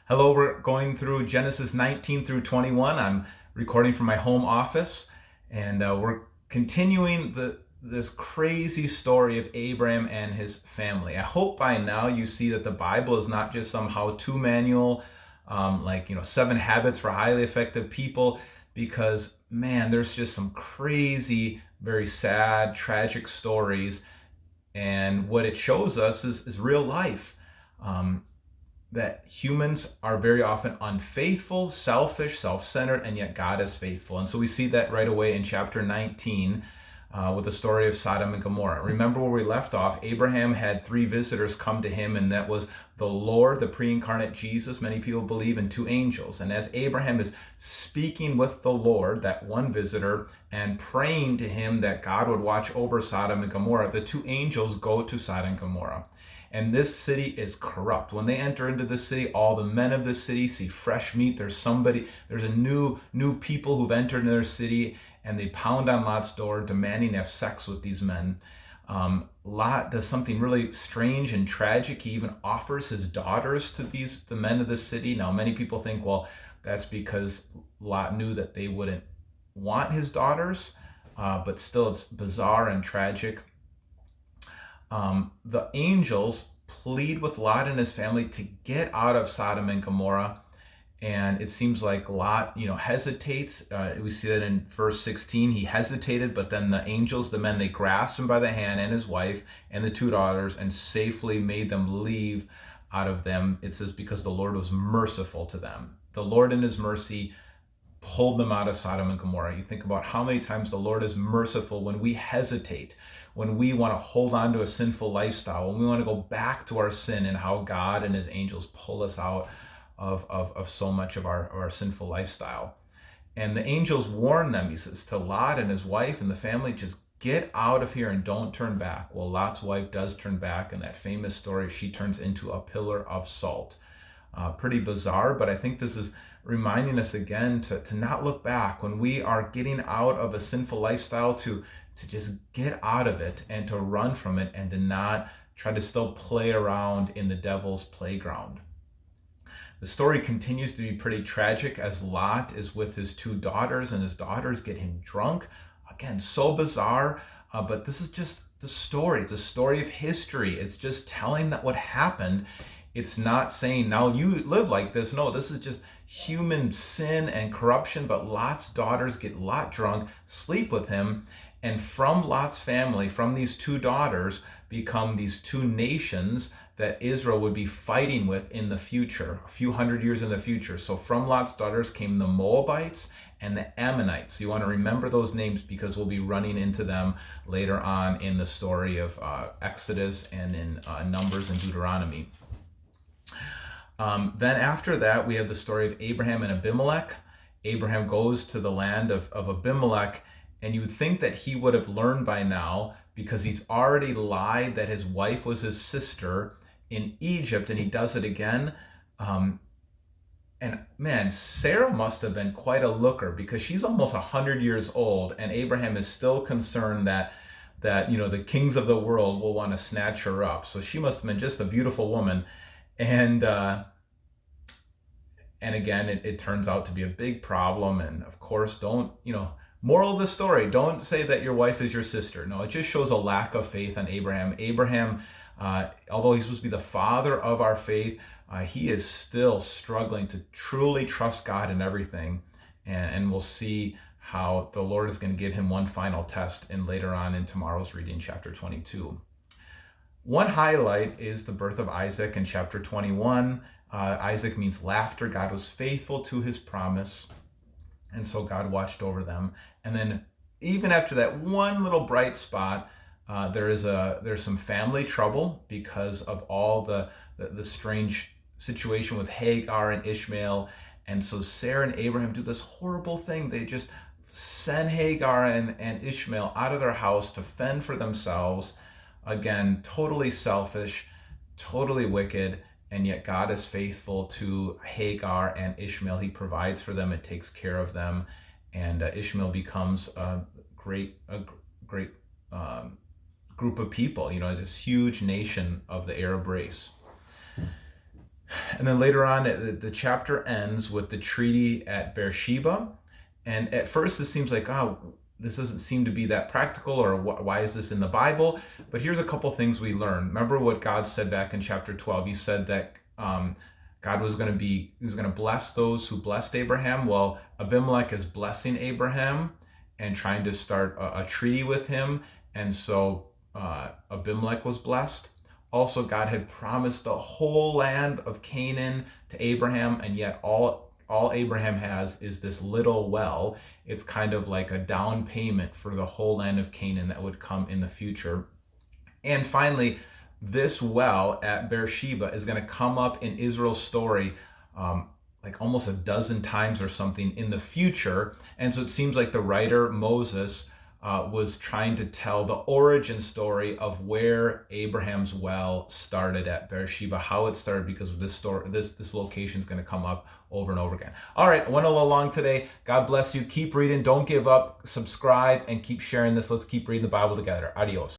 Hello, we're going through Genesis 19 through 21. I'm recording from my home office, and we're continuing this crazy story of Abraham and his family. I hope by now you see that the Bible is not just some how-to manual, like 7 habits for highly effective people, because man, there's just some crazy, very sad, tragic stories, and what it shows us is real life. Um, that humans are very often unfaithful, selfish, self-centered, and yet God is faithful. And so we see that right away in chapter 19 with the story of Sodom and Gomorrah. Remember where we left off? Abraham had 3 visitors come to him, and that was the Lord, the pre-incarnate Jesus, many people believe, and 2 angels. And as Abraham is speaking with the Lord, that one visitor, and praying to him that God would watch over Sodom and Gomorrah, the 2 angels go to Sodom and Gomorrah. And this city is corrupt. When they enter into the city, all the men of the city see fresh meat. There's a new people who've entered into their city, and they pound on Lot's door, demanding to have sex with these men. Lot does something really strange and tragic. He even offers his daughters to the men of the city. Now, many people think, well, that's because Lot knew that they wouldn't want his daughters, but still, it's bizarre and tragic. The angels plead with Lot and his family to get out of Sodom and Gomorrah, and it seems like Lot, hesitates. We see that in verse 16. He hesitated, but then the angels, the men, they grasped him by the hand and his wife and the 2 daughters and safely made them leave out of them. It says, because the Lord was merciful to them. The Lord in his mercy pulled them out of Sodom and Gomorrah. You think about how many times the Lord is merciful when we hesitate, when we want to hold on to a sinful lifestyle, when we want to go back to our sin, and how God and his angels pull us out of so much of our sinful lifestyle. And the angels warn them, he says, to Lot and his wife and the family, just get out of here and don't turn back. Well, Lot's wife does turn back, and that famous story, she turns into a pillar of salt. Pretty bizarre, but I think this is reminding us again to not look back when we are getting out of a sinful lifestyle, to just get out of it and to run from it, and to not try to still play around in the devil's playground. The story continues to be pretty tragic as Lot is with his 2 daughters, and his daughters get him drunk. Again, so bizarre, but this is just the story. It's a story of history. It's just telling that what happened. It's not saying, now you live like this. No, this is just human sin and corruption. But Lot's daughters get Lot drunk, sleep with him, and from Lot's family, from these 2 daughters, become these 2 nations that Israel would be fighting with in the future, a few hundred years in the future. So from Lot's daughters came the Moabites and the Ammonites. So you want to remember those names, because we'll be running into them later on in the story of Exodus and in Numbers and Deuteronomy. Then after that, we have the story of Abraham and Abimelech. Abraham goes to the land of Abimelech, and you would think that he would have learned by now, because he's already lied that his wife was his sister in Egypt, and he does it again. And man, Sarah must have been quite a looker, because she's almost 100 years old, and Abraham is still concerned that the kings of the world will want to snatch her up. So she must have been just a beautiful woman. And again, it turns out to be a big problem. And of course, moral of the story, don't say that your wife is your sister. No, it just shows a lack of faith on Abraham. Abraham, although he's supposed to be the father of our faith, he is still struggling to truly trust God in everything. And we'll see how the Lord is going to give him one final test later on in tomorrow's reading, chapter 22. One highlight is the birth of Isaac in chapter 21. Isaac means laughter. God was faithful to his promise, and so God watched over them. And then even after that one little bright spot, there's some family trouble because of all the strange situation with Hagar and Ishmael. And so Sarah and Abraham do this horrible thing. They just send Hagar and Ishmael out of their house to fend for themselves. Again, totally selfish, totally wicked, and yet God is faithful to Hagar and Ishmael. He provides for them and takes care of them, and Ishmael becomes a great group of people, this huge nation of the Arab race. And then later on, the chapter ends with the treaty at Beersheba. And at first, this seems like, oh, this doesn't seem to be that practical, or why is this in the Bible? But here's a couple things we learn. Remember what God said back in chapter 12. He said that God was going to bless those who blessed Abraham. Well, Abimelech is blessing Abraham and trying to start a treaty with him. And so Abimelech was blessed. Also, God had promised the whole land of Canaan to Abraham, and yet all Abraham has is this little well. It's kind of like a down payment for the whole land of Canaan that would come in the future. And finally, this well at Beersheba is going to come up in Israel's story like almost a dozen times or something in the future. And so it seems like the writer Moses was trying to tell the origin story of where Abraham's well started at Beersheba, how it started, because of this story, this location is going to come up over and over again. All right, I went a little long today. God bless you. Keep reading. Don't give up. Subscribe and keep sharing this. Let's keep reading the Bible together. Adios.